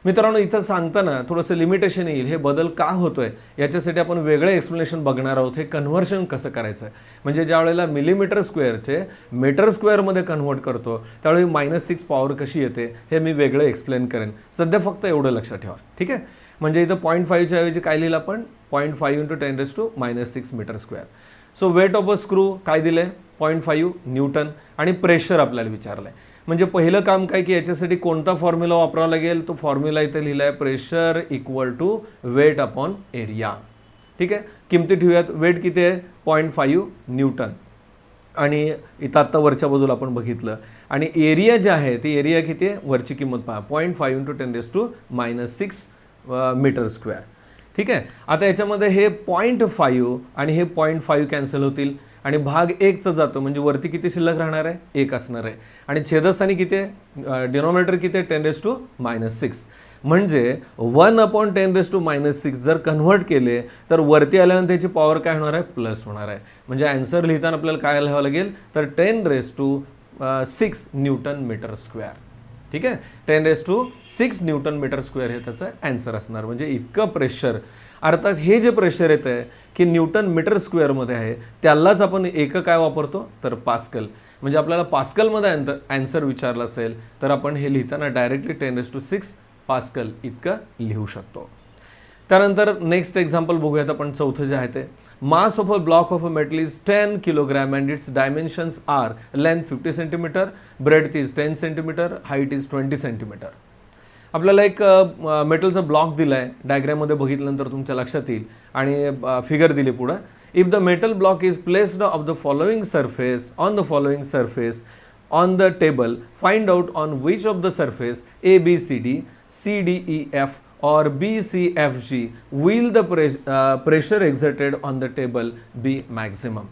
मित्रांनो इथं सांगताना थोडंसं लिमिटेशन येईल हे बदल का होतोय याच्यासाठी आपण वेगळं एक्सप्लेनेशन बघणार आहोत. हे कन्व्हर्शन कसं करायचं आहे म्हणजे ज्या वेळेला मिलीमीटर स्क्वेअरचे मीटर स्क्वेअरमध्ये कन्व्हर्ट करतो त्यावेळी -6 पॉवर कशी येते हे मी वेगळं एक्सप्लेन करेन. सध्या फक्त एवढं लक्षात ठेवा. ठीक आहे. म्हणजे इथं 0.5च्या ऐवजी काय लिहिलं आपण 0.5 into 10⁻⁻6 metre square. So weight of a screw काय दिलं 0.5 न्यूटन आणि प्रेशर आपल्याला विचारलं आहे. म्हणजे पहिलं काम काय की याच्यासाठी कोणता फॉर्म्युला वापरावा लागेल तो फॉर्म्युला इथे लिहिला आहे pressure equal to weight upon area. ठीक आहे. किमती ठेवूयात. वेट किती आहे 0.5 न्यूटन आणि इथं आत्ता वरच्या बाजूला आपण बघितलं आणि एरिया जे आहे ती एरिया किती आहे वरची किंमत पहा 0.5 इंटू 10⁻⁻6 मीटर स्क्वेअर. ठीक आहे. आता याच्यामध्ये हे 0.5 आणि हे 0.5 कॅन्सल होतील आणि भाग 1चा जातो म्हणजे वरती किती शिल्लक राहणार आहे 1 असणार आहे आणि छेदस्थानी किती आहे डिनॉमिनेटर किती आहे 10⁻⁻6 म्हणजे 1/10⁻⁻6 जर कन्व्हर्ट केले तर वरती आल्यानंतर त्याची पॉवर काय होणार आहे प्लस होणार आहे. म्हणजे आन्सर लिहिताना आपल्याला काय लिहावं लागेल तर 10⁻⁶ न्यूटन मीटर स्क्वेअर. ठीक आहे. 10⁶ न्यूटन मीटर स्क्वेअर हे त्याचं आन्सर असणार. म्हणजे इतकं प्रेशर, अर्थात हे जे प्रेशर येतं आहे की न्यूटन मीटर स्क्वेअरमध्ये आहे, त्यालाच आपण एकक काय वापरतो तर पास्कल. म्हणजे आपल्याला पास्कलमध्ये आन्सर विचारला असेल तर आपण हे लिहिताना डायरेक्टली 10⁶ पास्कल इतकं लिहू शकतो. त्यानंतर नेक्स्ट एक्झाम्पल बघूयात आपण. चौथं जे आहे ते, mass of a block of a metal is 10 kilogram and its dimensions are length 50 centimetre, breadth is 10 centimetre, height is 20 centimetre. आपल्याला एक मेटलचा ब्लॉक दिला आहे, डायग्राममध्ये बघितल्यानंतर तुमच्या लक्षात येईल, आणि फिगर दिली पुढं. If the metal block is placed of the following surface on the following surface on the table, find out on which of the surface ABCD, CDEF or BCFG will the pressure exerted on the table be maximum.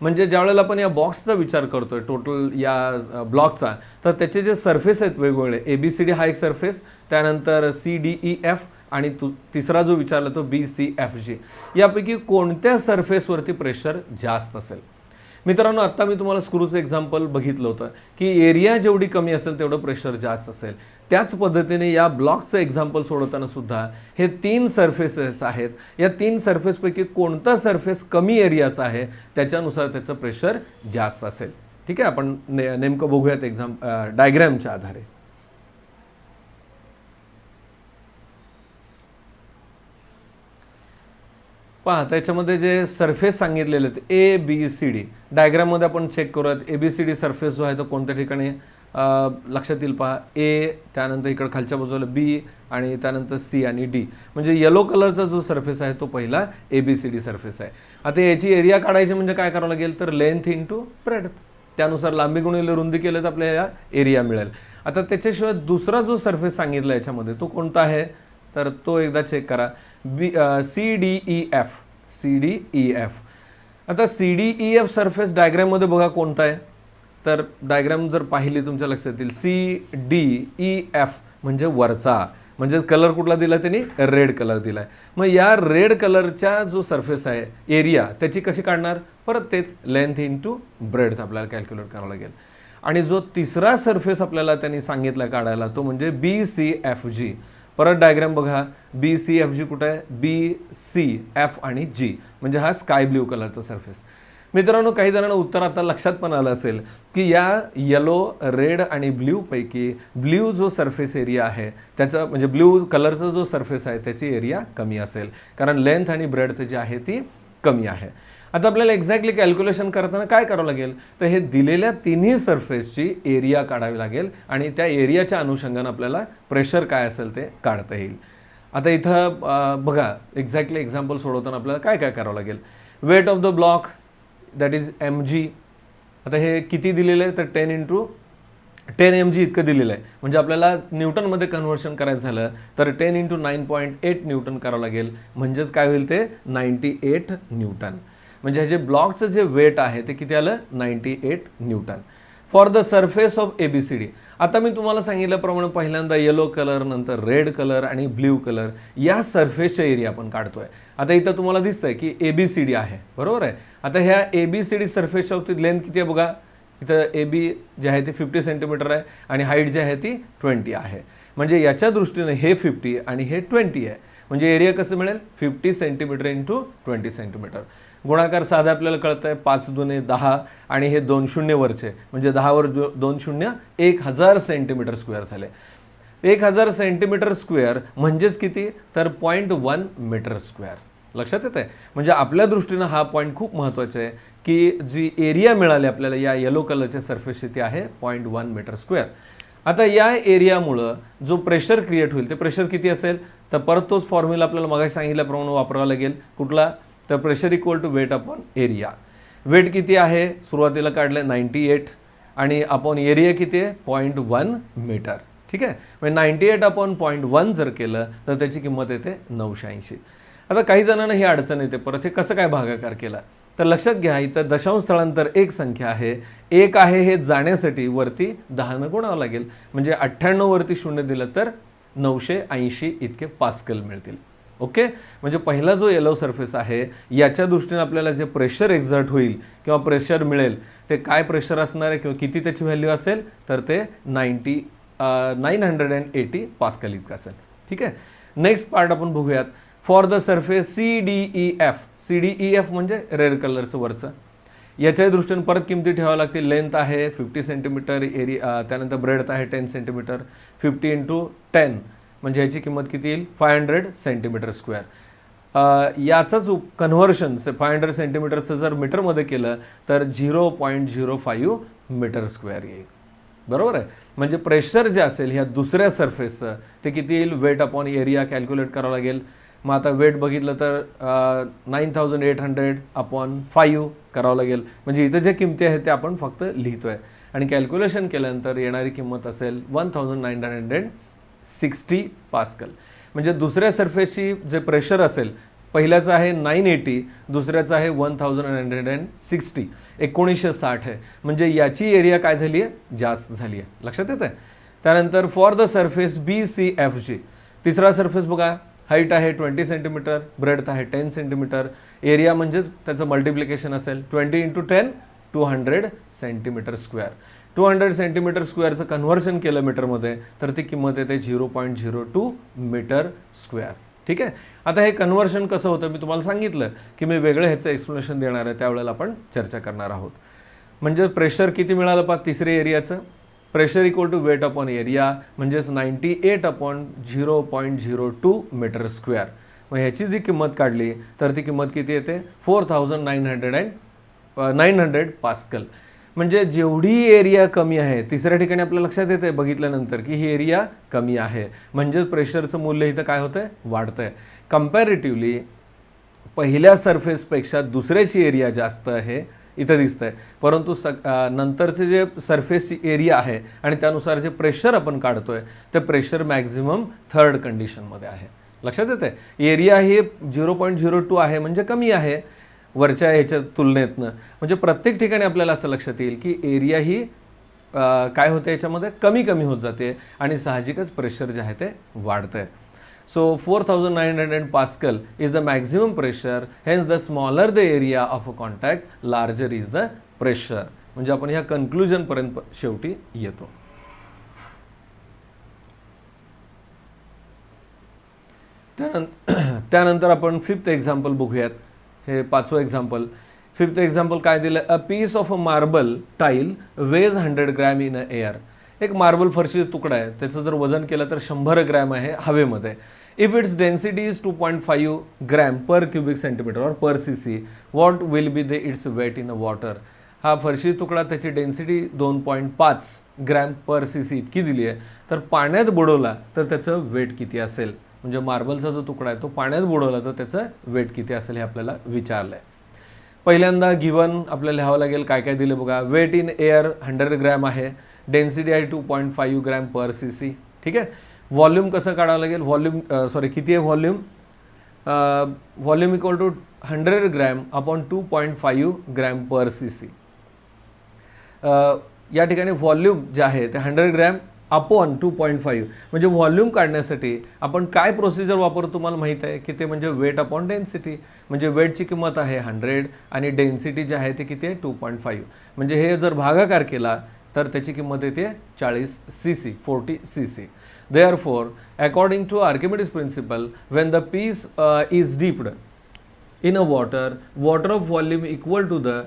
म्हणजे ज्यावेळेला आपण या बॉक्सचा विचार करतोय total या ब्लॉकचा, तर त्याचे जे सरफेस आहेत वेगवेगळे, ABCD हा एक सरफेस, त्यानंतर CDEF आणि तिसरा जो विचारला तो BCFG, यापैकी कोणत्या सरफेसवरती प्रेशर जास्त असेल. मित्रांनो, आत्ता मी तुम्हाला स्क्रूचं एक्झाम्पल बघितलं होतं की एरिया जेवढी कमी असेल तेवढं प्रेशर जास्त असेल. त्याच पद्धतीने या ब्लॉकचं एक्झाम्पल सोडवताना सुद्धा हे 3 सरफेसेस आहेत, या 3 सरफेसपैकी कोणता सरफेस कमी एरियाचा आहे त्याच्यानुसार त्याचं प्रेशर जास्त असेल. ठीक आहे, आपण नेमकं बघूयात डायग्रामच्या आधारे. पहा, त्याच्यामध्ये जे सरफेस सांगितलेले आहेत ABCD, डायग्राममध्ये आपण चेक करूयात. ABCD सरफेस जो आहे तो कोणत्या ठिकाणी लक्षात येईल पहा. A, त्यानंतर इकडे खालच्या बाजूला B, आणि त्यानंतर C आणि D. म्हणजे येलो कलरचा जो सरफेस आहे तो पहिला ABCD सरफेस आहे. आता याची एरिया काढायची म्हणजे काय करावं लागेल तर लेंथ इंटू ब्रेड्थ, त्यानुसार लांबी गुणिले रुंदी केलं तर आपल्याला एरिया मिळेल. आता त्याच्याशिवाय दुसरा जो सरफेस सांगितला याच्यामध्ये तो कोणता आहे तर तो एकदा चेक करा. CDEF. आता CDEF सरफेस डायग्राममध्ये बघा कोणता आहे, तर डायग्राम जर पाहिली तुमच्या लक्षात येईल CDEF म्हणजे वरचा, म्हणजे कलर कुठला दिला त्यांनी रेड कलर दिलाय. मग या रेड कलरच्या जो सरफेस आहे एरिया त्याची कशी काढणार, परत तेच लेंथ इंटू ब्रेड्थ आपल्याला कॅल्क्युलेट करावं लागेल. आणि जो तिसरा सरफेस आपल्याला त्यांनी सांगितला काढायला तो म्हणजे BCFG. परत डायग्राम बघा, BCFG कुठं आहे, BCF आणि G, म्हणजे हा स्काय ब्ल्यू कलरचा सरफेस. मित्रांनो, काही जणांना उत्तर आता लक्षात पण आलं असेल की या येलो, रेड आणि ब्ल्यू पैकी ब्ल्यू जो सरफेस एरिया आहे त्याचा, म्हणजे ब्ल्यू कलरचा जो सरफेस आहे त्याची एरिया कमी असेल, कारण लेंथ आणि ब्रेड्थ जी आहे ती कमी आहे. आता आपल्याला एक्झॅक्टली कॅल्क्युलेशन करताना काय करावं लागेल तर हे दिलेल्या तिन्ही सरफेसची एरिया काढावी लागेल, आणि त्या एरियाच्या अनुषंगाने आपल्याला प्रेशर काय असेल ते काढता येईल. आता इथं बघा, एक्झॅक्टली एक्झाम्पल सोडवताना आपल्याला काय काय करावं लागेल. Weight of the block that is mg. आता हे किती दिलेलं आहे तर 10 mg इतकं दिलेलं आहे. म्हणजे आपल्याला न्यूटनमध्ये कन्व्हर्शन करायचं झालं तर 10 × 9.8 न्यूटन करावं लागेल. म्हणजेच काय होईल ते 98 न्यूटन. म्हणजे हे जे ब्लॉकचं जे वेट आहे ते किती आलं 98 Newton for the surface of ABCD. आता मी तुम्हाला सांगितल्याप्रमाणे पहिल्यांदा येलो कलर, नंतर रेड कलर आणि ब्ल्यू कलर या सरफेसच्या एरिया आपण काढतोय. आता इथं तुम्हाला दिसतंय की ABCD आहे, बरोबर आहे. आता ह्या ABCD सरफेसच्या बाबतीत लेंथ किती आहे बघा, इथं AB जे आहे ते 50 सेंटीमीटर आहे आणि हाईट जी आहे ती 20 आहे. म्हणजे याच्या दृष्टीने हे 50 आणि हे 20 आहे. म्हणजे एरिया कसं मिळेल 50 सेंटीमीटर इंटू 20 सेंटीमीटर. गुणाकार साधा आपल्याला कळत आहे, 5 दुने 10 आणि हे 2 शून्य वरचे, म्हणजे 10 वर 2 शून्य 1000 सेंटीमीटर स्क्वेअर झाले. 1000 सेंटीमीटर स्क्वेअर म्हणजेच किती तर 0.1 मीटर स्क्वेअर. लक्षात येत आहे. म्हणजे आपल्या दृष्टीनं हा पॉईंट खूप महत्त्वाचा आहे की जी एरिया मिळाली आपल्याला या येलो कलरच्या सरफेसची ती आहे 0.1 मीटर स्क्वेअर. आता या एरियामुळं जो प्रेशर क्रिएट होईल ते प्रेशर किती असेल तर परत तोच फॉर्म्युला आपल्याला मगाशी सांगितल्याप्रमाणे वापरावा लागेल. कुठला तर pressure equal to weight upon area. Weight किती आहे सुरुवातीला काढलं 98 आणि अपॉन एरिया किती आहे 0.1 मीटर. ठीक आहे, म्हणजे 98 अपॉन 0.1 जर केलं तर त्याची किंमत येते 980. आता काही जणांना ही अडचण येते, परत हे कसं काय भागाकार केला तर लक्षात घ्या, इथं दशांश स्थळांतर एक संख्या आहे, एक आहे हे जाण्यासाठी वरती 10 गुणावं लागेल. म्हणजे 98 वरती 0 दिलं तर 980 इतके पास्कल मिळतील. ओके, म्हणजे पहिला जो येलो सरफेस आहे याच्या दृष्टीने आपल्याला जे प्रेशर एक्झर्ट होईल किंवा प्रेशर मिळेल ते काय प्रेशर असणार आहे किंवा किती त्याची व्हॅल्यू असेल तर ते 980 पास्कल इतका असेल. ठीक आहे. नेक्स्ट पार्ट आपण बघूयात. For the surface CDEF. CDEF म्हणजे रेड कलरचं वरचं. याच्याही दृष्टीने परत किमती ठेवाव्या लागतील. लेंथ आहे 50 सेंटीमीटर, एरिया त्यानंतर ब्रेडथ आहे 10 सेंटीमीटर. 50 × 10 म्हणजे याची किंमत किती येईल 500 सेंटीमीटर स्क्वेअर. याचंच कन्व्हर्शन 500 सेंटीमीटरचं जर मीटरमध्ये केलं तर 0.05 मीटर स्क्वेअर येईल. बरोबर आहे. म्हणजे प्रेशर जे असेल ह्या दुसऱ्या सरफेसचं ते किती येईल वेट अपॉन एरिया कॅल्क्युलेट करावं लागेल. मग आता वेट बघितलं तर 9800 अपॉन 5 करावं लागेल. म्हणजे इथं ज्या किमती आहेत त्या आपण फक्त लिहितोय आणि कॅल्क्युलेशन केल्यानंतर येणारी किंमत असेल 1960 पास्कल. म्हणजे दुसऱ्या सरफेसची जे प्रेशर असेल पहिल्याचं आहे 980, दुसऱ्याचं आहे 1960, 1960 आहे. म्हणजे याची एरिया काय झाली आहे जास्त झाली आहे. लक्षात येत आहे. त्यानंतर फॉर द सरफेस BCFG. तिसरा सरफेस बघा हाईट आहे 20 सेंटीमीटर, ब्रेडथ आहे 10 सेंटीमीटर, एरिया म्हणजेच त्याचं मल्टिप्लिकेशन असेल 20 × 10 200 सेंटीमीटर स्क्वेअर. 200 सेंटीमीटर स्क्वेअरचं कन्व्हर्शन केलं मीटरमध्ये तर ती किंमत येते 0.02 मीटर स्क्वेअर. ठीक आहे. आता हे कन्व्हर्शन कसं होतं मी तुम्हाला सांगितलं की मी वेगळं ह्याचं एक्सप्लेनेशन देणार आहे, त्यावेळेला आपण चर्चा करणार आहोत. म्हणजे प्रेशर किती मिळालं पहा तिसऱ्या एरियाचं. Pressure equal to weight upon area म्हणजेच 98 अपॉन 0.02 मीटर स्क्वेअर. मग ह्याची जी किंमत काढली तर ती किंमत किती येते 4900 पास्कल. म्हणजे जेवढी एरिया कमी आहे तिसऱ्या ठिकाणी आपल्या लक्षात येते बघितल्यानंतर की ही एरिया कमी आहे म्हणजे प्रेशरचं मूल्य इथं काय होतंय वाढतंय. कंपॅरेटिव्हली पहिल्या सरफेसपेक्षा दुसऱ्याची एरिया जास्त आहे इथं दिसतंय. परंतु नंतरचे जे सरफेसची एरिया आहे आणि त्यानुसार जे प्रेशर आपण काढतोय ते प्रेशर मॅक्झिमम थर्ड कंडिशनमध्ये आहे. लक्षात येते. एरिया ही 0.02 आहे म्हणजे कमी आहे वरच्या ह्याच्या तुलनेतनं. म्हणजे प्रत्येक ठिकाणी आपल्याला असं लक्षात येईल की एरिया ही काय होते याच्यामध्ये कमी कमी होत जाते आणि साहजिकच प्रेशर जे आहे ते वाढतंय. So 4900 Pascal is the maximum pressure, hence the smaller the area of a contact, larger is the pressure. म्हणजे आपण ह्या कन्क्लुजन पर्यंत शेवटी येतो. त्यानंतर आपण फिफ्थ एक्झाम्पल बघूयात. हे पाचवं एक्झाम्पल. फिफ्थ एक्झाम्पल काय दिलं. A piece of a marble tile weighs 100 gram in a air. एक मार्बल फरशीचा तुकडा आहे त्याचं जर वजन केलं तर 100 ग्रॅम आहे हवेमध्ये. If its density is 2.5 gram per cubic centimetre और per cc, what will be the its weight in a water. हा फरशी तुकडा त्याची डेन्सिटी 2.5 ग्रॅम पर cc इतकी दिली आहे तर पाण्यात बुडवला तर त्याचं वेट किती असेल. म्हणजे मार्बलचा जो तुकडा आहे तो पाण्यात बुडवला तर त्याचं वेट किती असेल हे आपल्याला विचारलं आहे. पहिल्यांदा गिवन आपल्याला लिहावं लागेल काय काय दिले बघा. वेट इन एअर 100 ग्रॅम आहे, डेन्सिटी आहे 2.5 ग्रॅम पर cc. ठीक आहे. व्हॉल्यूम कसं काढावं लागेल. व्हॉल्यूम किती आहे volume. Volume equal to 100 gram upon 2.5 gram per cc. या ठिकाणी व्हॉल्यूम जे आहे ते 100 ग्रॅम अपॉन 2.5 म्हणजे व्हॉल्यूम काढण्यासाठी आपण काय प्रोसिजर वापरतो तुम्हाला माहीत आहे की ते म्हणजे वेट अपॉन डेन्सिटी. म्हणजे वेटची किंमत आहे 100 आणि डेन्सिटी जी आहे ते किती आहे 2.5. म्हणजे हे जर भागाकार केला तर त्याची किंमत येते 40 cc 40 cc. Therefore, according to Archimedes principle, when the piece is dipped in a water of volume equal to the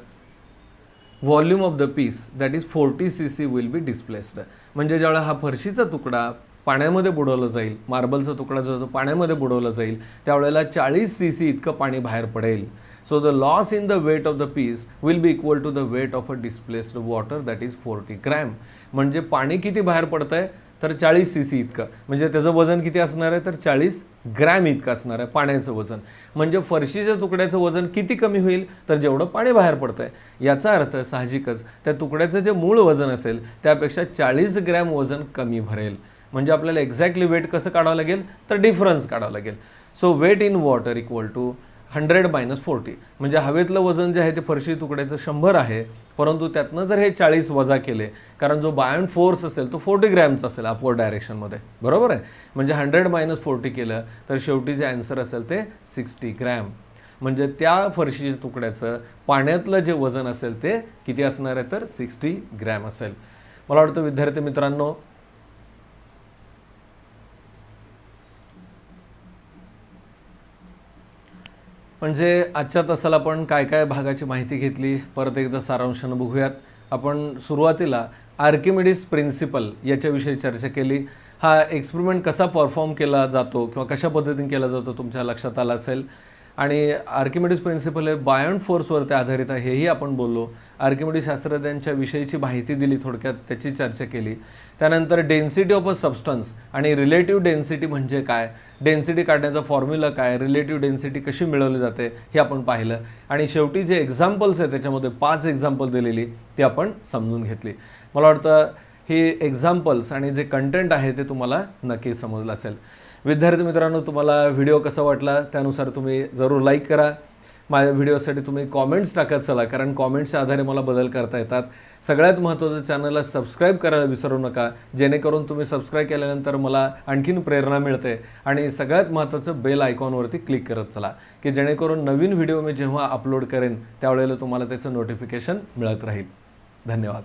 volume of the piece, that is 40 cc will be displaced. म्हणजे ज्यावेळेला हा फरशीचा तुकडा पाण्यामध्ये बुडवला जाईल, मार्बलचा तुकडा जो पाण्यामध्ये बुडवला जाईल त्यावेळेला 40 cc इतकं पाणी बाहेर पडेल. So the loss in the weight of the piece will be equal to the weight of a displaced water, that is 40 gram. म्हणजे पाणी किती बाहेर पडतंय तर 40 cc इतकं. म्हणजे त्याचं वजन किती असणार आहे तर 40 ग्रॅम इतकं असणार आहे पाण्याचं वजन. म्हणजे फरशीच्या तुकड्याचं वजन किती कमी होईल तर जेवढं पाणी बाहेर पडतंय. याचा अर्थ साहजिकच त्या तुकड्याचं जे मूळ वजन असेल त्यापेक्षा 40 ग्रॅम वजन कमी भरेल. म्हणजे आपल्याला एक्झॅक्टली वेट कसं काढावं लागेल तर डिफरन्स काढावं लागेल. So weight in water equal to 100 - 40. म्हणजे हवेतलं वजन जे आहे ते फरशी तुकड्याचं 100 आहे परंतु त्यातनं जर हे 40 वजा केले कारण जो बायन फोर्स असेल तो 40 ग्रॅमचा असेल अपवर्ड डायरेक्शनमध्ये. बरोबर आहे. म्हणजे 100 - 40 केलं तर शेवटी जे आन्सर असेल ते 60 ग्रॅम. म्हणजे त्या फरशीच्या तुकड्याचं पाण्यातलं जे वजन असेल ते किती असणार आहे तर 60 ग्रॅम असेल. मला वाटतं विद्यार्थी मित्रांनो म्हणजे आजच्या तासाला आपण काय काय भागाची माहिती घेतली परत एकदा सारांशानं बघूयात. आपण सुरुवातीला आर्किमिडीज प्रिन्सिपल याच्याविषयी चर्चा केली. हा एक्सपेरिमेंट कसा परफॉर्म केला जातो किंवा कशा पद्धतीने केला जातो तुमच्या लक्षात आलं असेल. आणि आर्किमिडीज प्रिन्सिपल हे बायोंट फोर्सवरती आधारित आहे हेही आपण बोललो. आर्किमिडीज शास्त्रज्ञांच्या विषयीची माहिती दिली, थोडक्यात त्याची चर्चा केली. त्यानंतर डेन्सिटी ऑफ अ सबस्टन्स आणि रिलेटिव्ह डेन्सिटी म्हणजे काय, डेन्सिटी काढण्याचा फॉर्म्युला काय, रिलेटिव्ह डेन्सिटी कशी मिळवली जाते हे आपण पाहिलं. आणि शेवटी जे एक्झाम्पल्स आहेत त्याच्यामध्ये 5 एक्झाम्पल दिलेली ती आपण समजून घेतली. मला वाटतं ही एक्झाम्पल्स आणि जे कंटेंट आहे ते तुम्हाला नक्की समजलं असेल. विद्यार्थी मित्रांनो, तुम्हाला व्हिडिओ कसा वाटला त्यानुसार तुम्ही जरूर लाईक करा. माझ्या व्हिडिओसाठी तुम्ही कॉमेंट्स टाकत चला, कारण कॉमेंट्सच्या आधारे मला बदल करता येतात. सगळ्यात महत्त्वाचं, चॅनलला सबस्क्राईब करायला विसरू नका, जेणेकरून तुम्ही सबस्क्राईब केल्यानंतर मला आणखीन प्रेरणा मिळते. आणि सगळ्यात महत्त्वाचं, बेल आयकॉनवरती क्लिक करत चला, की जेणेकरून नवीन व्हिडिओ मी जेव्हा अपलोड करेन त्यावेळेला तुम्हाला त्याचं नोटिफिकेशन मिळत राहील. धन्यवाद.